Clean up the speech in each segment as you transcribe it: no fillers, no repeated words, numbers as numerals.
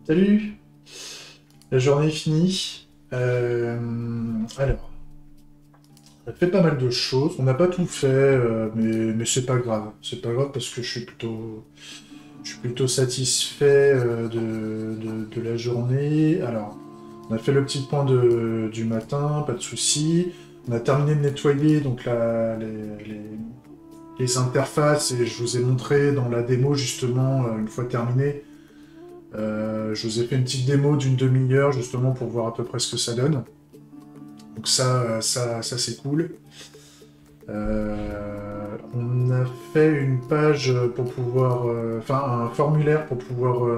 Salut! La journée est finie. Alors, on a fait pas mal de choses. On n'a pas tout fait, mais c'est pas grave. C'est pas grave parce que je suis plutôt satisfait de la journée. Alors, on a fait le petit point du matin, pas de souci. On a terminé de nettoyer donc les interfaces et je vous ai montré dans la démo justement, une fois terminé. Je vous ai fait une petite démo d'une demi-heure justement pour voir à peu près ce que ça donne. Donc ça c'est cool. On a fait une page pour pouvoir, enfin un formulaire pour pouvoir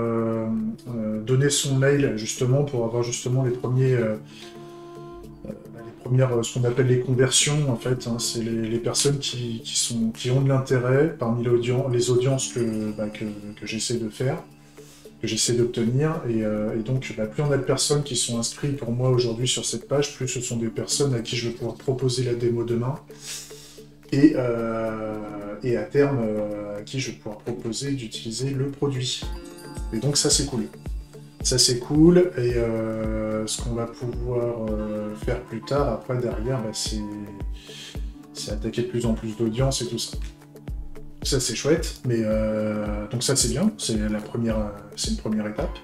donner son mail justement pour avoir justement les premières, ce qu'on appelle les conversions en fait. Hein. C'est les personnes qui ont de l'intérêt parmi les audiences que j'essaie de faire, que j'essaie d'obtenir. Et donc, plus on a de personnes qui sont inscrites pour moi aujourd'hui sur cette page, plus ce sont des personnes à qui je vais pouvoir proposer la démo demain. Et à terme, à qui je vais pouvoir proposer d'utiliser le produit. Et donc ça, c'est cool. Ça, c'est cool. Et ce qu'on va pouvoir faire plus tard, après, derrière, c'est attaquer de plus en plus d'audience et tout ça. Ça c'est chouette, mais donc ça c'est bien, c'est une première étape.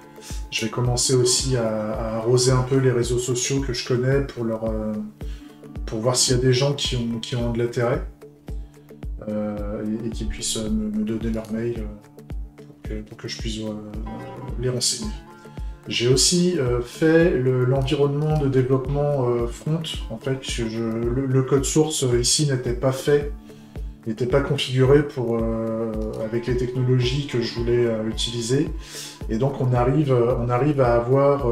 Je vais commencer aussi à arroser un peu les réseaux sociaux que je connais pour voir s'il y a des gens qui ont de l'intérêt et qui puissent me donner leur mail pour que je puisse les renseigner. J'ai aussi fait l'environnement de développement front, en fait, puisque le code source ici n'était pas fait. N'était pas configuré avec les technologies que je voulais utiliser. Et donc on arrive à avoir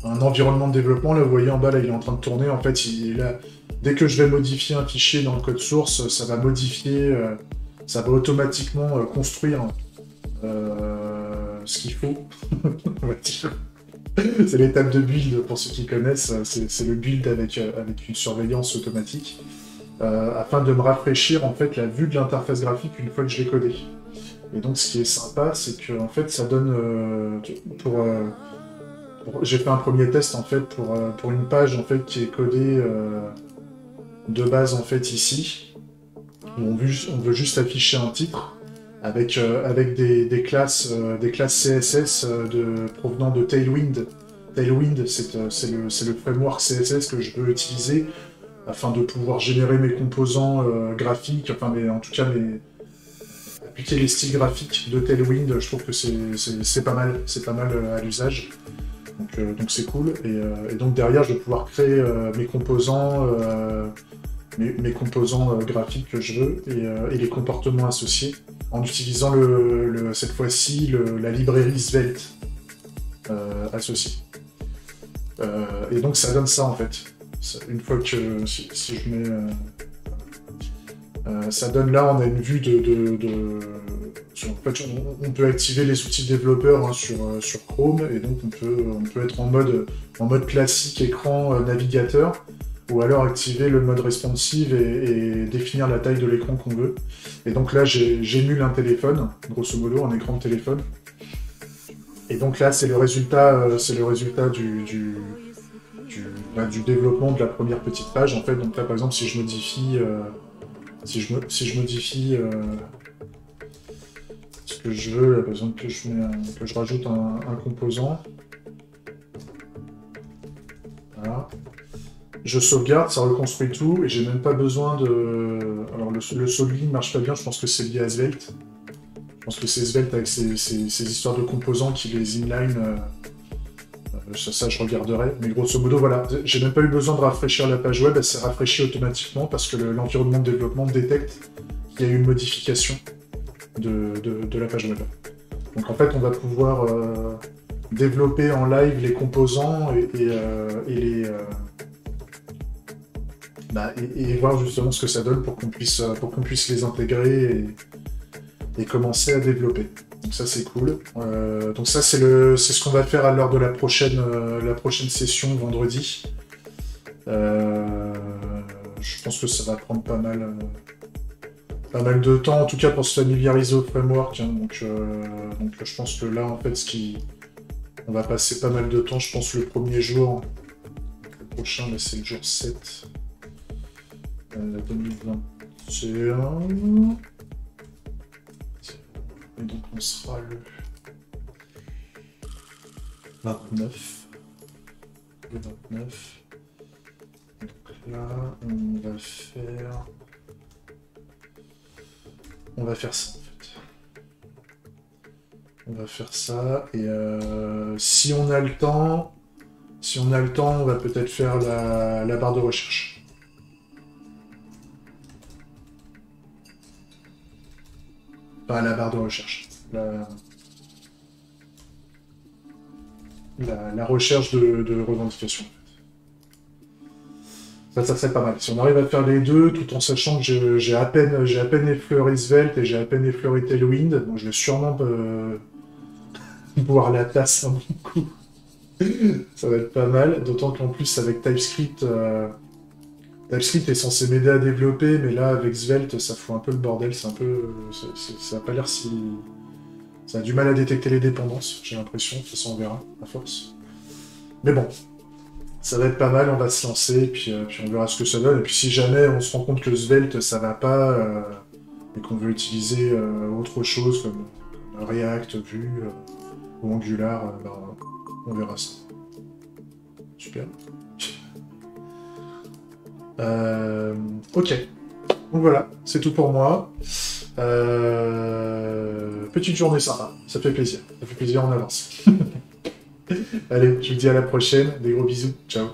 un environnement de développement. Là, vous voyez en bas, là, il est en train de tourner. En fait, dès que je vais modifier un fichier dans le code source, ça va modifier, ça va automatiquement construire ce qu'il faut, on va dire. C'est l'étape de build, pour ceux qui connaissent. C'est le build avec une surveillance automatique. Afin de me rafraîchir en fait la vue de l'interface graphique une fois que je l'ai codé. Et donc ce qui est sympa, c'est que en fait ça donne j'ai fait un premier test en fait pour une page en fait qui est codée de base en fait ici, où on veut juste afficher un titre avec des classes CSS provenant de Tailwind. Tailwind, c'est le framework CSS que je veux utiliser afin de pouvoir générer mes composants graphiques, en tout cas appliquer les styles graphiques de Tailwind. Je trouve que c'est pas mal, à l'usage. Donc c'est cool. Et donc derrière, je vais pouvoir créer mes composants, mes composants graphiques que je veux et les comportements associés en utilisant cette fois-ci la librairie Svelte associée. Et donc ça donne ça en fait. Une fois que si je mets ça donne là, on a une vue en fait, on peut activer les outils développeurs hein, sur Chrome et donc on peut être en mode classique écran navigateur ou alors activer le mode responsive et définir la taille de l'écran qu'on veut. Et donc là j'émule un téléphone, grosso modo un écran de téléphone. Et donc là c'est le résultat du développement de la première petite page en fait. Donc là par exemple si je modifie ce que je veux, là, par exemple que je rajoute un composant, voilà. Je sauvegarde, ça reconstruit tout et j'ai même pas besoin de. Alors le Solid marche pas bien, je pense que c'est lié à Svelte. Je pense que c'est Svelte avec ces histoires de composants qui les inline. Ça, je regarderai. Mais grosso modo, voilà. J'ai même pas eu besoin de rafraîchir la page web. Elle s'est rafraîchie automatiquement parce que l'environnement de développement détecte qu'il y a eu une modification de la page web. Donc en fait, on va pouvoir développer en live les composants et voir justement ce que ça donne pour qu'on puisse les intégrer et commencer à développer. Donc ça c'est cool. Donc ça c'est ce qu'on va faire à l'heure de la prochaine session vendredi. Je pense que ça va prendre pas mal pas mal de temps, en tout cas pour se familiariser au framework. Hein, donc je pense que là, en fait, on va passer pas mal de temps, je pense, le premier jour. Le prochain, mais c'est le jour 7 2021. Et donc on sera le 29. Le 29. Donc là, on va faire ça en fait. On va faire ça et si on a le temps, on va peut-être faire la barre de recherche. Pas la barre de recherche. La recherche de revendication. Ça serait pas mal. Si on arrive à faire les deux, tout en sachant que j'ai à peine effleuré Svelte et j'ai à peine effleuré Tailwind, donc je vais sûrement boire la tasse un bon coup. Ça va être pas mal, d'autant qu'en plus avec TypeScript, TypeScript est censé m'aider à développer, mais là avec Svelte, ça fout un peu le bordel, ça a pas l'air si... Ça a du mal à détecter les dépendances, j'ai l'impression, de toute façon on verra, à force. Mais bon, ça va être pas mal, on va se lancer, puis on verra ce que ça donne. Et puis si jamais on se rend compte que Svelte ça va pas, et qu'on veut utiliser autre chose comme React, Vue ou Angular, on verra ça. Super. Ok. Donc voilà, c'est tout pour moi. Petite journée sympa, ça fait plaisir. Ça fait plaisir, on avance. Allez, je vous dis à la prochaine. Des gros bisous. Ciao.